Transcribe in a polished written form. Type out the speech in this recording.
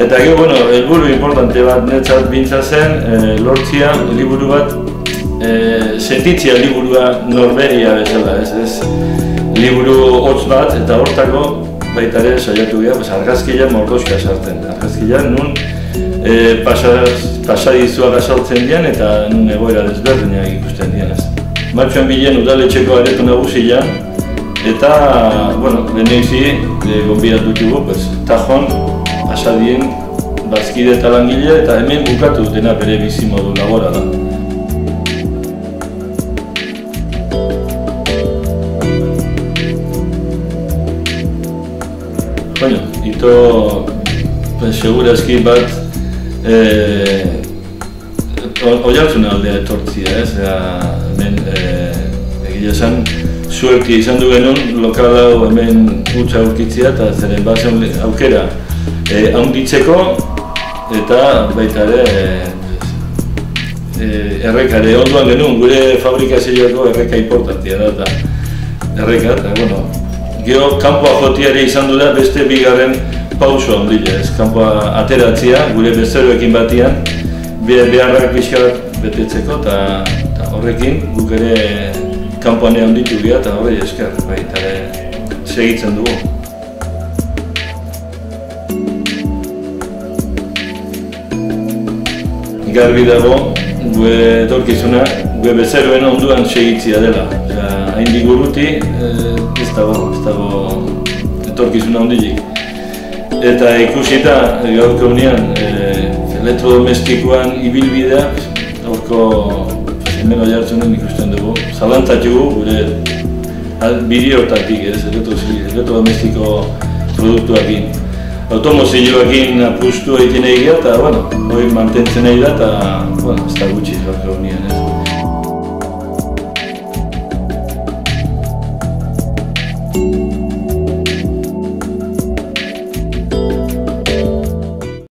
Eta gero, bueno, helburu importante bat netzat bintza zen, lortzia liburu bat, sentitzia liburua norberia bezala, ez? Liburu hotz bat eta hortako baita ere saiatu gara, argazkian mordoska sartzen. Argazkian nun pasadizuak azaltzen dian eta nun egoera desberdinak ikusten dian. Martxoan bilen udaletxeko areto nagusian eta, bueno, leheneizi gonbidat dutugu, tajon pasadien bazkide eta langile eta hemen bukatu dutena bere bizimodu laborala. Bueno, ito segurazki bat oihartzuna aldea etortzia, ez? Hemen egia esan suerti izan du genuen lokal hau hemen gutxa aurkitzia eta zeren bazen aukera handitzeko eta baita ere errekare onduan genuen gure fabrikazioako erreka importantia da eta erreka eta bueno, gero kanpoa jotiare izan du da beste bigarren pauso handile, ez? Kanpoa ateratzia gure bezeroekin batian beharrak pixka bat betetzeko eta horrekin guk ere kanpoan handitu dira eta horrei esker baita ere segitzen dugu. Garbi dago, gure etorkizuna, gure bezeroen onduan segitzia dela. Haindik urruti ez dago etorkizuna handilik. Eta ikusita gaurko unean elektrodomestikoan ibilbidea, gaurko hemen oihartzunen ikusten dugu. Zalantzatugu gure bideotatik ez, elektrodomestiko produktuakin. Automozioakin apustu egiten egia eta, bueno, hori mantentzen nahi da eta, bueno, ez da gutxi gaurko unean ez.